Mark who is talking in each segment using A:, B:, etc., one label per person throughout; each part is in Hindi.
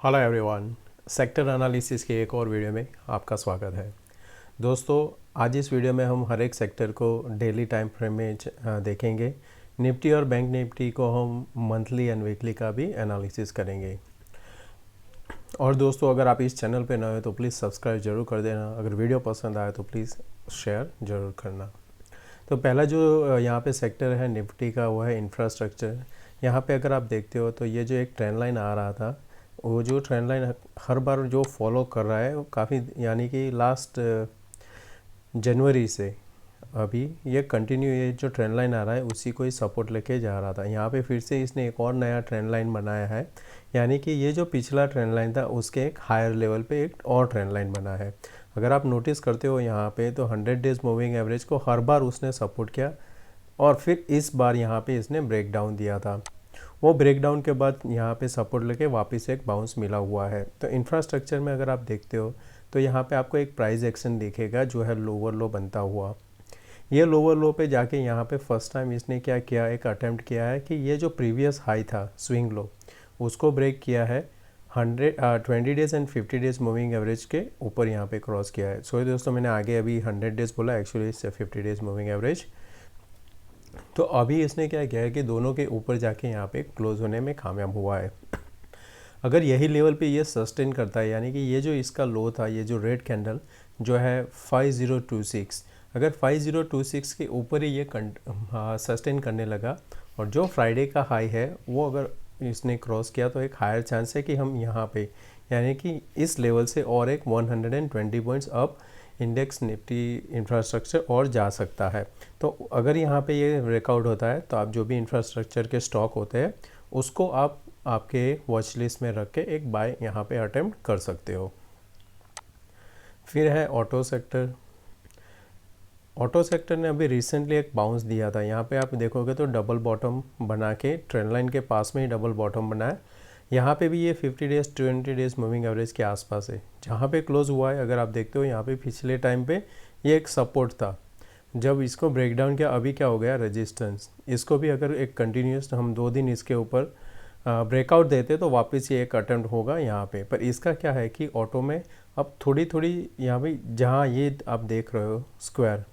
A: हेलो एवरीवन, सेक्टर एनालिसिस के एक और वीडियो में आपका स्वागत है। दोस्तों, आज इस वीडियो में हम हर एक सेक्टर को डेली टाइम फ्रेम में देखेंगे। निफ्टी और बैंक निफ्टी को हम मंथली एंड वीकली का भी एनालिसिस करेंगे। और दोस्तों, अगर आप इस चैनल पे नए हो तो प्लीज़ सब्सक्राइब जरूर कर देना। अगर वीडियो पसंद आए तो प्लीज़ शेयर ज़रूर करना। तो पहला जो यहाँ पे सेक्टर है निफ्टी का, वो है इंफ्रास्ट्रक्चर। यहाँ पे अगर आप देखते हो तो ये जो एक ट्रेंड लाइन आ रहा था, वो जो ट्रेंड लाइन हर बार जो फॉलो कर रहा है वो काफ़ी, यानी कि लास्ट जनवरी से अभी ये कंटिन्यू, ये जो ट्रेंड लाइन आ रहा है उसी को ही सपोर्ट लेके जा रहा था। यहाँ पे फिर से इसने एक और नया ट्रेंड लाइन बनाया है, यानी कि ये जो पिछला ट्रेंड लाइन था उसके एक हायर लेवल पे एक और ट्रेंड लाइन बना है। अगर आप नोटिस करते हो यहाँ पे तो 100 डेज मूविंग एवरेज को हर बार उसने सपोर्ट किया और फिर इस बार यहाँ पे इसने ब्रेक डाउन दिया था। वो ब्रेक डाउन के बाद यहाँ पे सपोर्ट लेके वापस एक बाउंस मिला हुआ है। तो इंफ्रास्ट्रक्चर में अगर आप देखते हो तो यहाँ पे आपको एक प्राइस एक्शन दिखेगा जो है लोअर लो बनता हुआ। ये लोअर लो पे जाके यहाँ पे फर्स्ट टाइम इसने क्या किया, एक अटेम्प्ट किया है कि ये जो प्रीवियस हाई था स्विंग लो उसको ब्रेक किया है। 20 days and 50 days moving average के ऊपर यहाँ पे क्रॉस किया है। सो दोस्तों, मैंने आगे अभी 100 डेज बोला, एक्चुअली इससे 50 डेज मूविंग एवरेज। तो अभी इसने क्या किया है कि दोनों के ऊपर जाके यहाँ पे क्लोज होने में कामयाब हुआ है। अगर यही लेवल पे ये सस्टेन करता है, यानी कि ये जो इसका लो था, ये जो रेड कैंडल जो है 5026, अगर 5026 के ऊपर ही ये सस्टेन करने लगा और जो फ्राइडे का हाई है वो अगर इसने क्रॉस किया तो एक हायर चांस है कि हम यहाँ पे, यानी कि इस लेवल से और एक 120 points up index Nifty infrastructure और जा सकता है। तो अगर यहाँ पे ये ब्रेकआउट होता है तो आप जो भी इंफ्रास्ट्रक्चर के स्टॉक होते हैं उसको आप आपके वॉच लिस्ट में रख के एक बाय यहाँ पे अटेम्प्ट कर सकते हो। फिर है ऑटो सेक्टर। ऑटो सेक्टर ने अभी रिसेंटली एक बाउंस दिया था। यहाँ पे आप देखोगे तो डबल बॉटम बना के ट्रेंड लाइन के पास में ही डबल बॉटम बनाया। यहाँ पे भी ये 50 डेज 20 डेज मूविंग एवरेज के आसपास है जहाँ पे क्लोज हुआ है। अगर आप देखते हो यहाँ पे पिछले टाइम पे ये एक सपोर्ट था, जब इसको ब्रेक डाउन किया अभी क्या हो गया, रेजिस्टेंस। इसको भी अगर एक कंटिन्यूस हम 2 दिन इसके ऊपर ब्रेकआउट देते तो वापस ये एक अटेम्प्ट होगा यहाँ पे। पर इसका क्या है कि ऑटो में अब थोड़ी थोड़ी यहाँ पे जहाँ ये आप देख रहे हो स्क्वायर,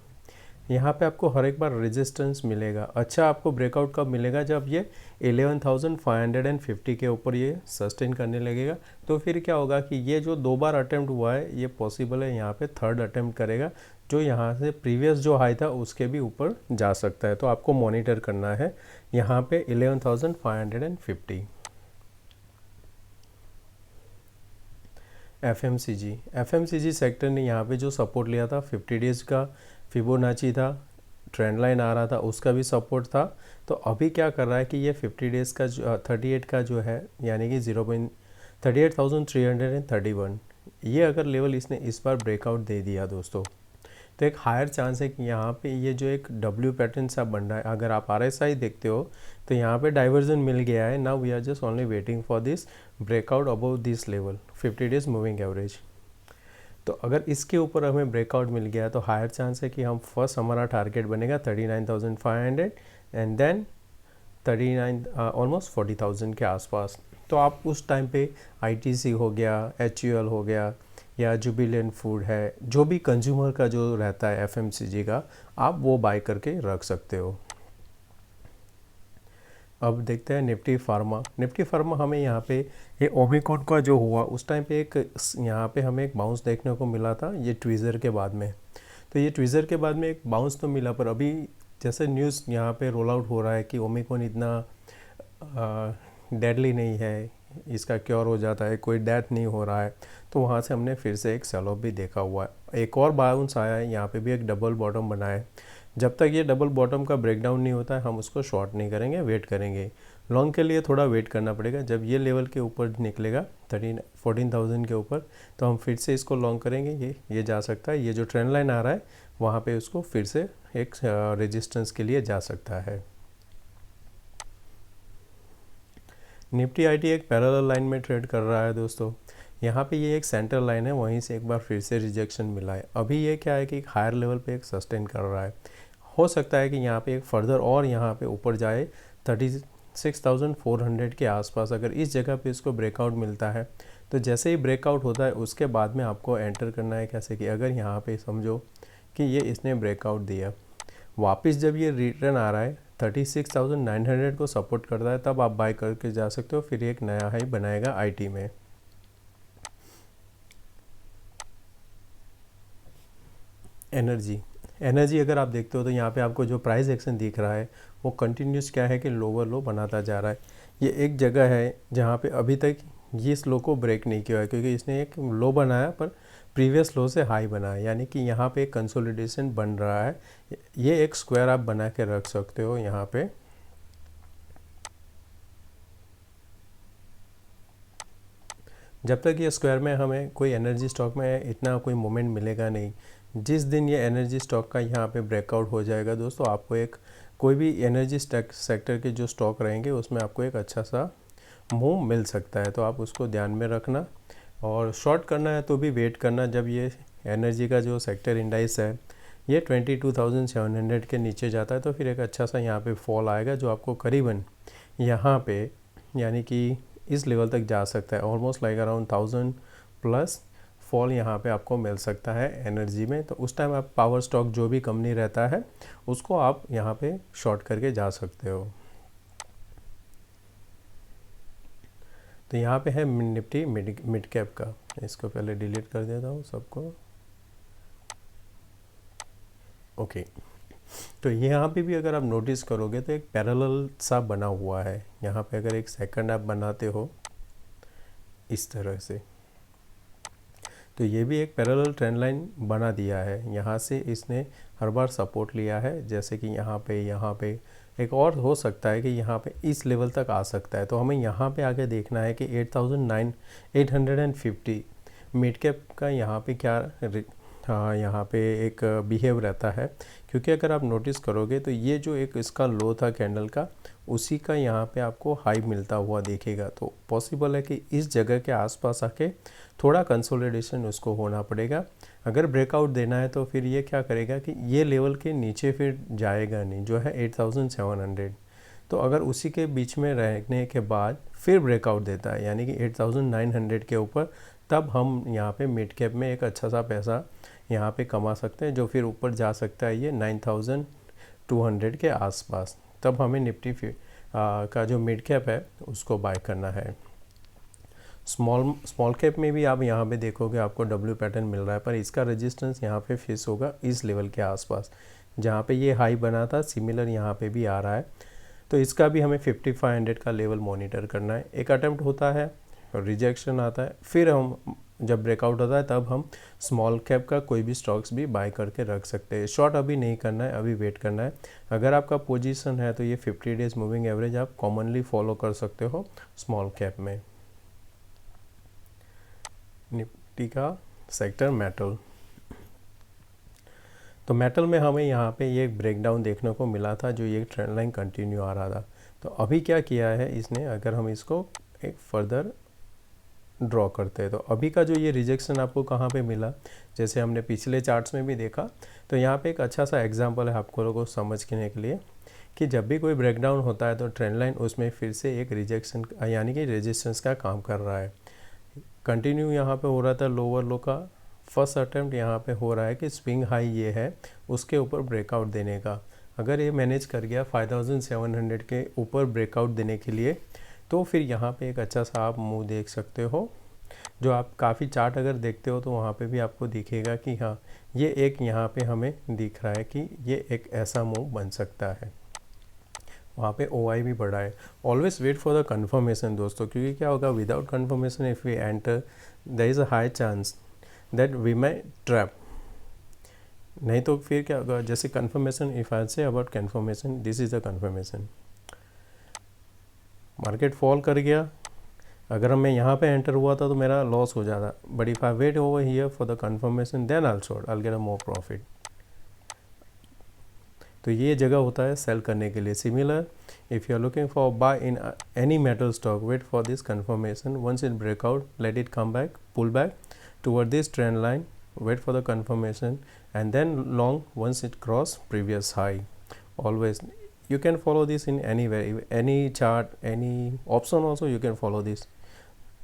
A: यहाँ पे आपको हर एक बार रेजिस्टेंस मिलेगा। अच्छा, आपको ब्रेकआउट कब मिलेगा, जब ये 11,550 के ऊपर ये सस्टेन करने लगेगा। तो फिर क्या होगा कि ये जो 2 बार अटेम्प्ट हुआ है ये पॉसिबल है यहाँ पे थर्ड अटेम्प्ट करेगा, जो यहाँ से प्रीवियस जो हाई था उसके भी ऊपर जा सकता है। तो आपको मॉनिटर करना है यहाँ पे 11,550। एफएमसीजी सेक्टर ने यहाँ पे जो सपोर्ट लिया था 50 डेज का फिबोनाची था, ट्रेंड लाइन आ रहा था, उसका भी सपोर्ट था। तो अभी क्या कर रहा है कि ये 50 डेज का 38 का जो है, यानी कि 0.38,331, ये अगर लेवल इसने इस बार ब्रेकआउट दे दिया दोस्तों, तो एक हायर चांस है कि यहाँ पे ये जो एक डब्ल्यू पैटर्न सा बन रहा है। अगर आप आरएसआई देखते हो तो यहाँ पे डाइवर्जन मिल गया है। Now we are just only waiting for this breakout above this level 50 days moving average. तो अगर इसके ऊपर हमें ब्रेकआउट मिल गया तो हायर चांस है कि हम फर्स्ट हमारा टारगेट बनेगा 39,500 एंड देन 39 ऑलमोस्ट 40,000 के आसपास। तो आप उस टाइम पे आईटीसी हो गया, एचयूएल हो गया या जुबिलेंट फूड है, जो भी कंज्यूमर का जो रहता है एफएमसीजी का, आप वो बाय करके रख सकते हो। अब देखते हैं निफ्टी फार्मा। निफ्टी फार्मा हमें यहाँ पे ये ओमिक्रॉन का जो हुआ उस टाइम पे एक यहाँ पे हमें एक बाउंस देखने को मिला था, ये ट्वीज़र के बाद में। तो ये ट्वीज़र के बाद में एक बाउंस तो मिला, पर अभी जैसे न्यूज़ यहाँ पे रोल आउट हो रहा है कि ओमिक्रॉन इतना डेडली नहीं है, इसका क्योर हो जाता है, कोई डेथ नहीं हो रहा है। तो वहाँ से हमने फिर से एक सेल ऑफ भी देखा हुआ है। एक और बाउंस आया है, यहाँ पे भी एक डबल बॉटम बना है। जब तक ये डबल बॉटम का ब्रेकडाउन नहीं होता है हम उसको शॉर्ट नहीं करेंगे, वेट करेंगे। लॉन्ग के लिए थोड़ा वेट करना पड़ेगा। जब ये लेवल के ऊपर निकलेगा 14,000 के ऊपर तो हम फिर से इसको लॉन्ग करेंगे। ये जा सकता है, ये जो ट्रेंड लाइन आ रहा है वहाँ पे उसको फिर से एक रेजिस्टेंस के लिए जा सकता है। निफ्टी आईटी एक पैरेलल लाइन में ट्रेड कर रहा है दोस्तों। यहाँ पे ये एक सेंटर लाइन है, वहीं से एक बार फिर से रिजेक्शन मिला है। अभी ये क्या है कि एक हायर लेवल पे एक सस्टेन कर रहा है। हो सकता है कि यहाँ पे एक फर्दर और यहाँ पे ऊपर जाए 36,400 के आसपास। अगर इस जगह पे इसको ब्रेकआउट मिलता है तो जैसे ही ब्रेकआउट होता है उसके बाद में आपको एंटर करना है कैसे कि अगर यहाँ पे समझो कि ये इसने ब्रेकआउट दिया, वापस जब ये रिटर्न आ रहा है 36,900 को सपोर्ट करता है, तब आप बाय करके जा सकते हो, फिर एक नया हाई बनाएगा आईटी में। एनर्जी अगर आप देखते हो तो यहाँ पे आपको जो प्राइस एक्शन दिख रहा है वो कंटिन्यूस क्या है कि लोअर लो बनाता जा रहा है। ये एक जगह है जहाँ पे अभी तक ये इस लो को ब्रेक नहीं किया है, क्योंकि इसने एक लो बनाया पर प्रीवियस लो से हाई बनाया, यानी कि यहाँ पे एक कंसोलिडेशन बन रहा है। ये एक स्क्वायर आप बना के रख सकते हो यहाँ पे। जब तक ये स्क्वायर में हमें कोई एनर्जी स्टॉक में इतना कोई मोमेंट मिलेगा नहीं, जिस दिन ये एनर्जी स्टॉक का यहाँ पे ब्रेकआउट हो जाएगा दोस्तों, आपको एक कोई भी एनर्जी सेक्टर के जो स्टॉक रहेंगे उसमें आपको एक अच्छा सा मूव मिल सकता है। तो आप उसको ध्यान में रखना, और शॉर्ट करना है तो भी वेट करना जब ये एनर्जी का जो सेक्टर इंडाइस है ये 22,700 के नीचे जाता है, तो फिर एक अच्छा सा यहाँ पे फॉल आएगा जो आपको करीबन यहाँ पे यानी कि इस लेवल तक जा सकता है। Almost like around 1000 plus fall यहाँ पे आपको मिल सकता है एनर्जी में। तो उस टाइम आप पावर स्टॉक जो भी कंपनी रहता है उसको आप यहाँ पे शॉर्ट करके जा सकते हो। तो यहाँ पे है निफ्टी मिड कैप का, इसको पहले डिलीट कर देता हूँ सबको। ओके, तो यहाँ पे भी अगर आप नोटिस करोगे तो एक पैरेलल सा बना हुआ है। यहाँ पे अगर एक सेकंड आप बनाते हो इस तरह से, तो ये भी एक पैरेलल ट्रेंड लाइन बना दिया है। यहाँ से इसने हर बार सपोर्ट लिया है, जैसे कि यहाँ पे एक और हो सकता है कि यहाँ पे इस लेवल तक आ सकता है। तो हमें यहाँ पे आगे देखना है कि 8,850 मिड कैप का यहाँ पे क्या यहाँ पे एक बिहेव रहता है, क्योंकि अगर आप नोटिस करोगे तो ये जो एक इसका लो था कैंडल का, उसी का यहाँ पे आपको हाई मिलता हुआ दिखेगा। तो पॉसिबल है कि इस जगह के आसपास आके थोड़ा कंसोलिडेशन उसको होना पड़ेगा। अगर ब्रेकआउट देना है तो फिर ये क्या करेगा कि ये लेवल के नीचे फिर जाएगा नहीं, जो है 8,700। तो अगर उसी के बीच में रहने के बाद फिर ब्रेकआउट देता है यानी कि 8,900 के ऊपर, तब हम यहाँ पे मिड कैप में एक अच्छा सा पैसा यहाँ पे कमा सकते हैं, जो फिर ऊपर जा सकता है ये 9,200 के आसपास। तब हमें निफ्टी का जो मिड कैप है उसको बाय करना है। स्मॉल कैप में भी आप यहाँ पे देखोगे आपको डब्ल्यू पैटर्न मिल रहा है, पर इसका रेजिस्टेंस यहाँ पे फेस होगा इस लेवल के आसपास जहाँ पे ये हाई बना था। सिमिलर यहाँ पे भी आ रहा है, तो इसका भी हमें 5500 का लेवल मॉनिटर करना है। एक अटेम्प्ट होता है, रिजेक्शन आता है, फिर हम जब ब्रेकआउट होता है तब हम स्मॉल कैप का कोई भी स्टॉक्स भी बाय करके रख सकते हैं। शॉर्ट अभी नहीं करना है, अभी वेट करना है। अगर आपका पोजीशन है तो ये 50 डेज मूविंग एवरेज आप कॉमनली फॉलो कर सकते हो स्मॉल कैप में। निफ्टी का सेक्टर मेटल, तो मेटल में हमें यहाँ पे ये ब्रेकडाउन देखने को मिला था, जो ये ट्रेंड लाइन कंटिन्यू आ रहा था। तो अभी क्या किया है इसने, अगर हम इसको एक फर्दर ड्रॉ करते हैं तो अभी का जो ये रिजेक्शन आपको कहाँ पे मिला, जैसे हमने पिछले चार्ट्स में भी देखा, तो यहाँ पे एक अच्छा सा एग्जांपल है आपको लोगों को समझने के लिए कि जब भी कोई ब्रेकडाउन होता है तो ट्रेंड लाइन उसमें फिर से एक रिजेक्शन यानी कि रेजिस्टेंस का काम कर रहा है। कंटिन्यू यहाँ पे हो रहा था लोअर लो का फर्स्ट अटेम्प्ट, यहाँ पे हो रहा है कि स्विंग हाई ये है उसके ऊपर ब्रेकआउट देने का। अगर ये मैनेज कर गया 5700 के ऊपर ब्रेकआउट देने के लिए, तो फिर यहाँ पे एक अच्छा सा आप मूव देख सकते हो। जो आप काफ़ी चार्ट अगर देखते हो तो वहाँ पे भी आपको दिखेगा कि हाँ ये एक यहाँ पे हमें दिख रहा है कि ये एक ऐसा मूव बन सकता है। वहाँ पे OI भी बढ़ा है। Always wait for the confirmation दोस्तों, क्योंकि क्या होगा without confirmation if we enter there is a high chance that we may trap. नहीं तो फिर क्या होगा, जैसे conformation if I say about confirmation, this is the confirmation. Market fall कर गया, अगर मैं यहाँ पे एंटर हुआ था तो मेरा लॉस हो जाता, but if I wait over here for the confirmation then also I will get a more profit. तो ये जगह होता है सेल करने के लिए। Similar if you are looking for buy in any metal stock, wait for this confirmation, once it breakout let it come back, pull back toward this trend line, wait for the confirmation and then long once it cross previous high. Always you can follow this in anywhere, any chart, any option also you can follow this.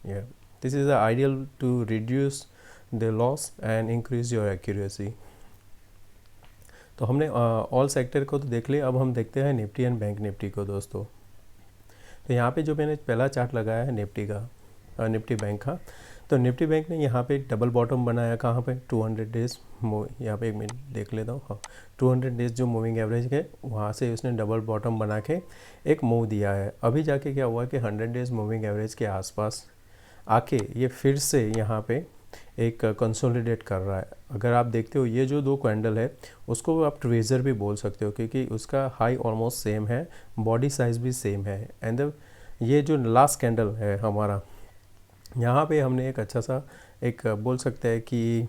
A: Yeah, this is the ideal to reduce the loss and increase your accuracy. तो हमने ऑल सेक्टर को तो देख लिया, अब हम देखते हैं निफ्टी एंड बैंक निफ्टी को दोस्तों। तो यहाँ पे जो मैंने पहला चार्ट लगाया है निफ्टी का, निफ्टी बैंक का, तो निफ्टी बैंक ने यहाँ पे डबल बॉटम बनाया कहाँ पे 200 डेज यहाँ पे एक मिनट देख लेता हूँ, हाँ 200 डेज जो मूविंग एवरेज है वहाँ से उसने डबल बॉटम बना के एक मूव दिया है। अभी जाके क्या हुआ कि 100 डेज मूविंग एवरेज के आसपास आके ये फिर से यहाँ पे एक कंसोलिडेट कर रहा है। अगर आप देखते हो ये जो दो कैंडल है उसको आप ट्रेजर भी बोल सकते हो, क्योंकि उसका हाई ऑलमोस्ट सेम है, बॉडी साइज भी सेम है। एंड ये जो लास्ट कैंडल है हमारा, यहाँ पे हमने एक अच्छा सा एक बोल सकते हैं कि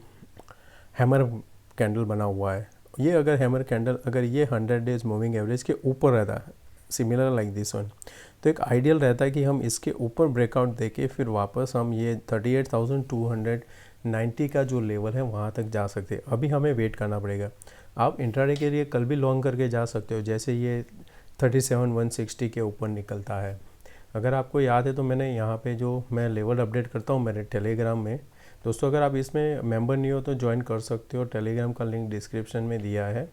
A: हैमर कैंडल बना हुआ है। ये अगर हैमर कैंडल अगर ये 100 डेज मूविंग एवरेज के ऊपर रहता है, सिमिलर लाइक दिस वन, तो एक आइडियल रहता है कि हम इसके ऊपर ब्रेकआउट देके फिर वापस हम ये 38,290 का जो लेवल है वहाँ तक जा सकते हैं। अभी हमें वेट करना पड़ेगा। आप इंट्राडे के लिए कल भी लॉन्ग करके जा सकते हो, जैसे ये 37,160 के ऊपर निकलता है। अगर आपको याद है तो मैंने यहाँ पे जो मैं लेवल अपडेट करता हूँ मेरे टेलीग्राम में, दोस्तों अगर आप इसमें मेंबर नहीं हो तो ज्वाइन कर सकते हो, टेलीग्राम का लिंक डिस्क्रिप्शन में दिया है।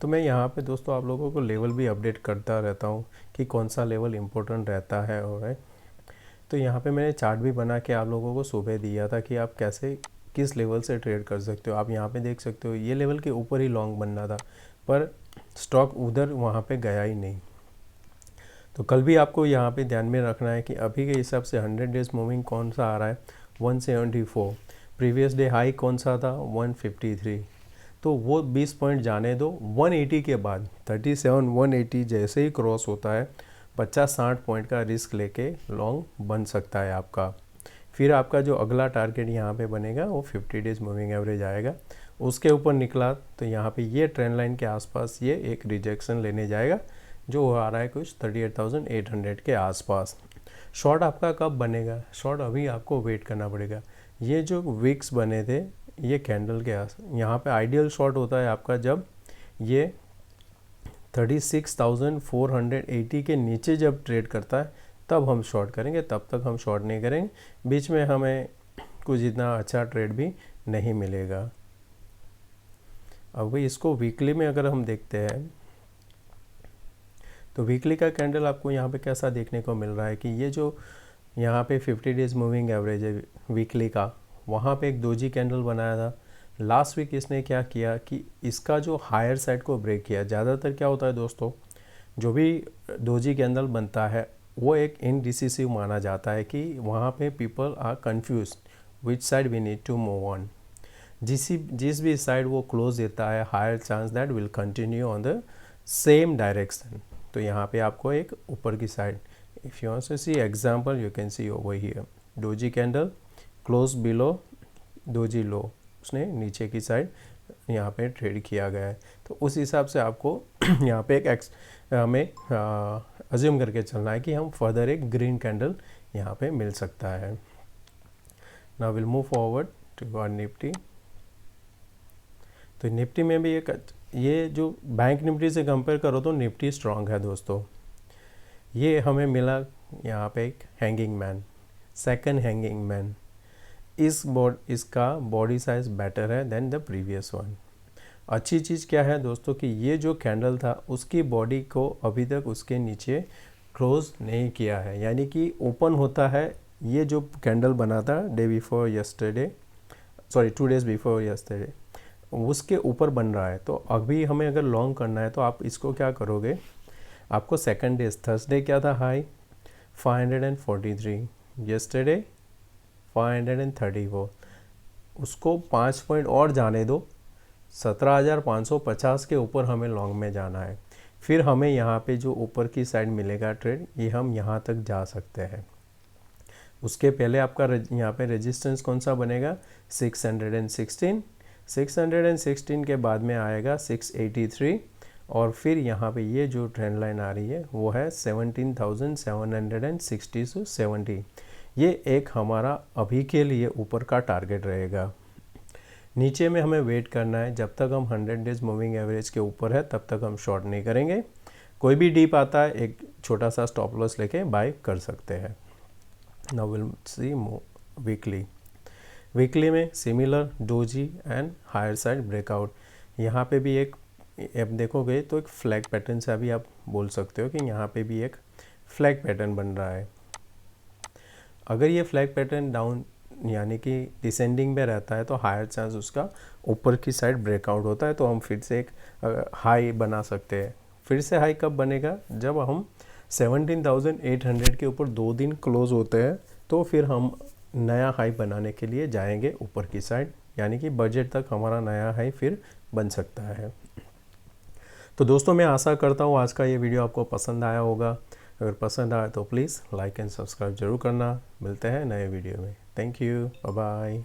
A: तो मैं यहाँ पे दोस्तों आप लोगों को लेवल भी अपडेट करता रहता हूँ कि कौन सा लेवल इम्पोर्टेंट रहता है। और तो यहाँ पे मैंने चार्ट भी बना के आप लोगों को सुबह दिया था कि आप कैसे किस लेवल से ट्रेड कर सकते हो। आप यहाँ पे देख सकते हो ये लेवल के ऊपर ही लॉन्ग बनना था, पर स्टॉक उधर वहाँ पे गया ही नहीं। तो कल भी आपको यहाँ पे ध्यान में रखना है कि अभी के हिसाब से 100 डेज मूविंग कौन सा आ रहा है 174, प्रीवियस डे हाई कौन सा था 153, तो वो 20 पॉइंट जाने दो। 180 के बाद 37,180 जैसे ही क्रॉस होता है 50-60 पॉइंट का रिस्क लेके लॉन्ग बन सकता है आपका। फिर आपका जो अगला टारगेट यहाँ पे बनेगा वो 50 डेज मूविंग एवरेज आएगा। उसके ऊपर निकला तो यहाँ पे ये ट्रेंड लाइन के आसपास ये एक रिजेक्शन लेने जाएगा जो आ रहा है कुछ 38,800 के आसपास। शॉर्ट आपका कब बनेगा? शॉर्ट अभी आपको वेट करना पड़ेगा। ये जो विक्स बने थे ये कैंडल के यहाँ पे आइडियल शॉर्ट होता है आपका जब ये 36,480 के नीचे जब ट्रेड करता है तब हम शॉर्ट करेंगे, तब तक हम शॉर्ट नहीं करेंगे। बीच में हमें कुछ इतना अच्छा ट्रेड भी नहीं मिलेगा। अब भाई इसको वीकली में अगर हम देखते हैं तो वीकली का कैंडल आपको यहाँ पे कैसा देखने को मिल रहा है कि ये जो यहाँ पे 50 डेज मूविंग एवरेज है वीकली का, वहाँ पे एक दोजी कैंडल बनाया था। लास्ट वीक इसने क्या किया कि इसका जो हायर साइड को ब्रेक किया। ज़्यादातर क्या होता है दोस्तों, जो भी दोजी कैंडल बनता है वो एक इनडिसिसिव माना जाता है कि वहाँ पे people are confuse which side we need to move on. जिस भी साइड वो क्लोज देता है higher chance that will continue on the same direction. तो यहाँ पे आपको एक ऊपर की side, if you want to see example you can see over here, doji candle close below doji low, उसने नीचे की साइड यहाँ पे ट्रेड किया गया है। तो उस हिसाब से आपको यहाँ पे एक हमें अज्यूम करके चलना है कि हम फर्दर एक ग्रीन कैंडल यहाँ पे मिल सकता है। Now will move forward to our Nifty. तो निफ्टी में भी एक ये जो बैंक निफ्टी से कंपेयर करो तो निफ्टी स्ट्रांग है दोस्तों। ये हमें मिला यहाँ पे एक hanging man, second hanging man. इसका बॉडी साइज बेटर है देन द प्रीवियस वन। अच्छी चीज़ क्या है दोस्तों कि ये जो कैंडल था उसकी बॉडी को अभी तक उसके नीचे क्लोज नहीं किया है, यानी कि ओपन होता है। ये जो कैंडल बना था day before yesterday, sorry 2 days before yesterday, उसके ऊपर बन रहा है। तो अभी हमें अगर लॉन्ग करना है तो आप इसको क्या करोगे, आपको सेकंड डे थर्सडे क्या था हाई 543, यस्टरडे 534, उसको 5 पॉइंट और जाने दो, 17,550 के ऊपर हमें लॉन्ग में जाना है। फिर हमें यहाँ पे जो ऊपर की साइड मिलेगा ट्रेड, ये हम यहाँ तक जा सकते हैं। उसके पहले आपका यहाँ पे रेजिस्टेंस कौन सा बनेगा 616 के बाद में आएगा 683, और फिर यहाँ पे ये जो ट्रेंड लाइन आ रही है वो है 17,760 to 70। ये एक हमारा अभी के लिए ऊपर का टारगेट रहेगा। नीचे में हमें वेट करना है, जब तक हम 100 डेज मूविंग एवरेज के ऊपर है तब तक हम शॉर्ट नहीं करेंगे। कोई भी डीप आता है एक छोटा सा स्टॉप लॉस लेके बाय कर सकते हैं। Now will see weekly. Weekly में similar doji and higher side breakout. यहाँ पे भी एक, अब देखोगे तो एक फ्लैग पैटर्न से अभी आप बोल सकते हो कि यहाँ पे भी एक फ्लैग पैटर्न बन रहा है। अगर ये फ्लैग पैटर्न डाउन यानी कि डिसेंडिंग में रहता है तो हायर चांस उसका ऊपर की साइड ब्रेकआउट होता है, तो हम फिर से एक हाई बना सकते हैं। फिर से हाई कब बनेगा? जब हम 17,800 के ऊपर 2 दिन क्लोज होते हैं, तो फिर हम नया हाई बनाने के लिए जाएंगे ऊपर की साइड, यानी कि बजट तक हमारा नया हाई फिर बन सकता है। तो दोस्तों, मैं आशा करता हूँ आज का ये वीडियो आपको पसंद आया होगा। अगर पसंद आया तो प्लीज़ लाइक एंड सब्सक्राइब जरूर करना। मिलते हैं नए वीडियो में। Thank you, bye bye.